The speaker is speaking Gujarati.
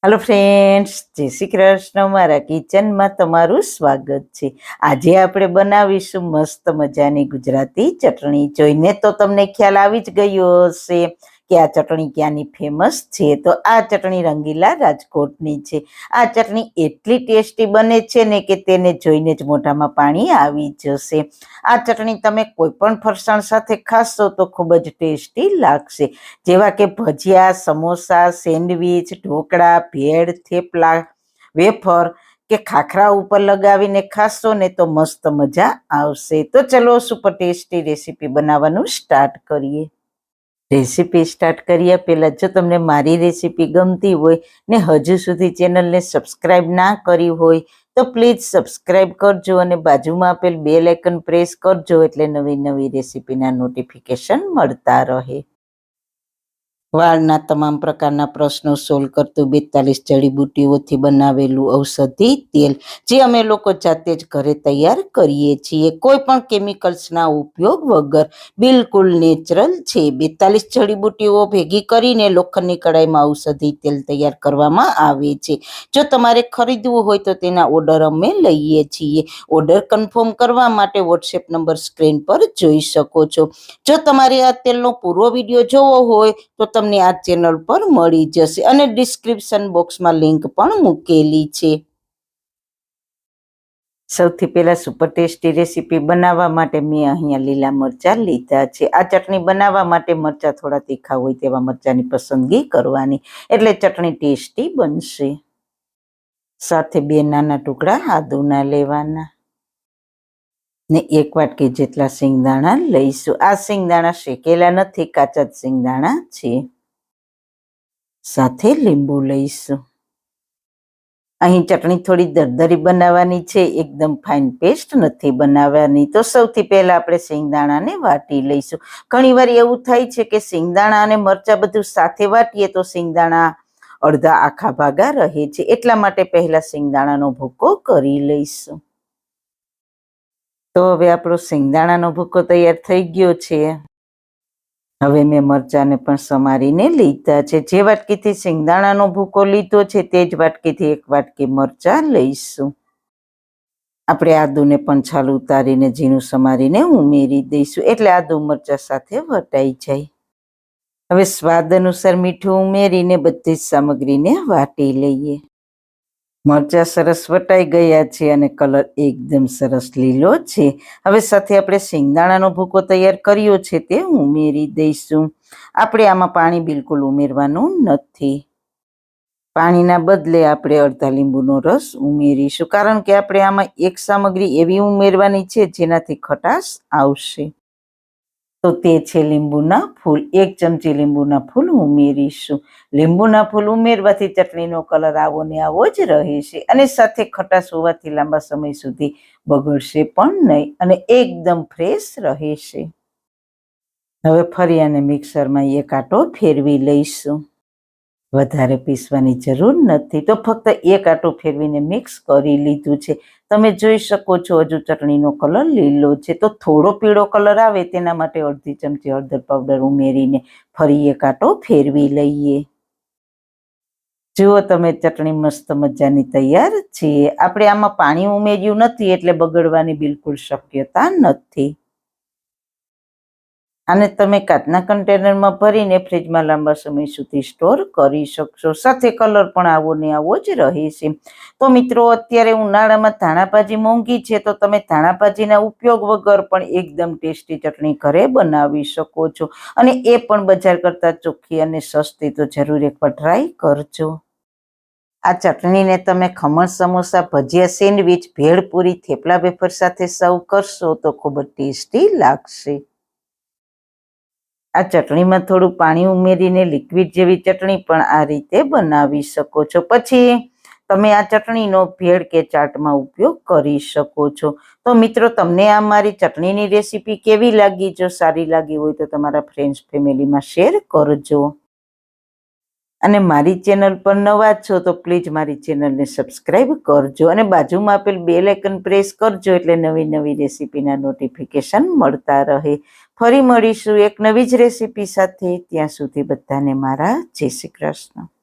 हेलो फ्रेंड्स, जय श्री कृष्ण। मारा किचन में तमारू स्वागत है। आज आपणे बनावीशुं मस्त मजानी गुजराती चटणी। जोईने तो तमने ख्याल आवी ज गयो हशे कि आ चटणी क्यांनी फेमस छे। तो आ चटणी रंगीला राजकोटनी छे। आ चटणी एटली टेस्टी बने छे ने के तेने जोईने ज मोढामां पाणी आवी जशे। आ चटणी तमे कोई पण फरसाण साथे खाशो तो खूब ज टेस्टी लागशे, जेवा के भजिया, समोसा, सेन्डवीच, ढोकळा, भेळ, थेपला, वेफर के खाखरा ऊपर लगावीने खाशो ने तो मस्त मजा आवशे। तो चलो सुपर टेस्टी रेसिपी बनाववानुं स्टार्ट करीए। रेसिपी स्टार्ट कर्या पहेला जो तमने मारी रेसिपी गमती होय ने हजू सुधी चेनलने सब्सक्राइब ना करी होय तो प्लीज सब्सक्राइब करजो अने बाजुमां आपेल बेल आइकन प्रेस करजो एटले नवी नवी रेसिपीना नोटिफिकेशन मळता रहे। वाळना तमाम प्रकारना प्रश्नो सोल्व करतुं 42 जड़ीबूटीओथी बनावेलुं औषधि तेल जे अमे लोको जाते ज घरे तैयार करीए छीए। कोई पण केमिकल्सना उपयोग वगर बिलकुल नेचरल छे। 42 जड़ीबूटीओ भेगी करीने लोखंडनी कढ़ाईमां औषधि तेल तैयार करवामां आवे छे। जो तमारे खरीदवुं होय तो तेना ऑर्डर अमे लईए छीए। ऑर्डर कन्फर्म करवा माटे व्हाट्सएप नंबर स्क्रीन पर जोई शको छो। जो तमारे आ तेलनो पूरो विडियो जोवो होय तो तमने आ चेनल पर मળી जशे અને ડિસ્ક્રિપ્શન બોક્સમાં લિંક પણ મૂકેલી છે। સૌથી પહેલા સુપર ટેસ્ટી રેસીપી બનાવવા માટે મેં અહીંયા લીલા મરચાં લીધા છે। આ ચટણી બનાવવા માટે મરચાં થોડા તીખા હોય તેવા મરચાંની પસંદગી કરવાની, એટલે ચટણી ટેસ્ટી બનશે। સાથે બે નાના ટુકડા આદુના લેવાના ને એક વાટકી જેટલા સિંગદાણા લઈશું। આ સિંગદાણા શેકેલા નથી, કાચા જ સિંગદાણા છે। સાથે લીંબુ લઈશું। અહીં ચટણી થોડી દરદરી બનાવવાની છે, એકદમ ફાઇન પેસ્ટ નથી બનાવવાની। તો સૌથી પહેલા આપણે સિંગદાણાને વાટી લઈશું। ઘણીવાર એવું થાય છે કે સિંગદાણા અને મરચાં બધું સાથે વાટીએ તો સિંગદાણા અડધા આખા ભાગા રહે છે, એટલા માટે પહેલા સિંગદાણાનો ભૂકો કરી લઈશું। તો હવે આપણો સિંગદાણાનો ભૂકો તૈયાર થઈ ગયો છે। હવે મેં મરચાંને પણ સમારીને લીધા છે। જે વાટકીથી સિંગદાણાનો ભૂકો લીધો છે તે જ વાટકીથી એક વાટકી મરચાં લઈશું। આપણે આદુને પણ છાલ ઉતારીને ઝીણું સમારીને ઉમેરી દઈશું, એટલે આદુ મરચાં સાથે વટાઈ જાય। હવે સ્વાદ અનુસાર મીઠું ઉમેરીને બધી જ સામગ્રીને વાટી લઈએ। મરચાં સરસ વટાઈ ગયા છે અને કલર એકદમ સરસ લીલો છે। હવે સાથે આપણે સિંગદાણાનો ભૂકો તૈયાર કર્યો છે તે ઉમેરી દઈશું। આપણે આમાં પાણી બિલકુલ ઉમેરવાનું નથી। પાણીના બદલે આપણે અડધા લીંબુનો રસ ઉમેરીશું, કારણ કે આપણે આમાં એક સામગ્રી એવી ઉમેરવાની છે જેનાથી ખટાશ આવશે। તો તે છે લીંબુના ફૂલ। 1 ચમચી લીંબુના ફૂલ ઉમેરીશું। લીંબુના ફૂલ ઉમેરવાથી ચટણીનો કલર આવો ને આવો જ રહેશે અને સાથે ખટાશ હોવાથી લાંબા સમય સુધી બગડશે પણ નહીં અને એકદમ ફ્રેશ રહેશે। હવે ફરી આને મિક્સરમાં એક આંટો ફેરવી લઈશું। વધારે પીસવાની જરૂર નથી, તો ફક્ત એક આંટો ફેરવીને મિક્સ કરી લીધું છે। તમે જોઈ શકો છો હજુ ચટણીનો કલર લીલો છે, તો થોડો પીળો કલર આવે તેના માટે અડધી ચમચી હળદર પાવડર ઉમેરીને ફરી એક આંટો ફેરવી લઈએ। જુઓ તમે, ચટણી મસ્ત મજાની તૈયાર છે। આપણે આમાં પાણી ઉમેર્યું નથી એટલે બગડવાની બિલકુલ શક્યતા નથી। આને તમે કાચના કન્ટેનરમાં ભરીને ફ્રીજમાં લાંબા સમય સુધી સ્ટોર કરી શકશો। સાથે કલર પણ આવો ને આવો જ રહેશે। તો મિત્રો, અત્યારે ઉનાળામાં ધાણાભાજી મોંઘી છે, તો તમે ધાણાભાજીના ઉપયોગ વગર પણ એકદમ ટેસ્ટી ચટણી ઘરે બનાવી શકો છો અને એ પણ બજાર કરતાં ચોખ્ખી અને સસ્તી। તો જરૂર એકવાર ટ્રાય કરજો। આ ચટણીને તમે ખમણ, સમોસા, ભજીયા, સેન્ડવીચ, ભેળપૂરી, થેપલા, વેફર સાથે સર્વ કરશો તો ખૂબ જ ટેસ્ટી લાગશે। આ ચટણીમાં થોડું પાણી ઉમેરીને લિક્વિડ જેવી ચટણી પણ આ રીતે બનાવી શકો છો। પછી તમે આ ચટણીનો ભેળ કે ચાટમાં ઉપયોગ કરી શકો છો। તો મિત્રો, તમને આ મારી ચટણીની રેસીપી કેવી લાગી? જો સારી લાગી હોય તો તમારા ફ્રેન્ડ્સ, ફેમિલીમાં શેર કરજો અને મારી ચેનલ પર નવા છો તો પ્લીઝ મારી ચેનલને સબસ્ક્રાઈબ કરજો અને બાજુમાં આપેલ બેલ આઇકન પ્રેસ કરજો, એટલે નવી નવી રેસીપીના નોટિફિકેશન મળતા રહે। ફરી મળીશું એક નવી જ રેસીપી સાથે। ત્યાં સુધી બધાને મારા જય શ્રી કૃષ્ણ।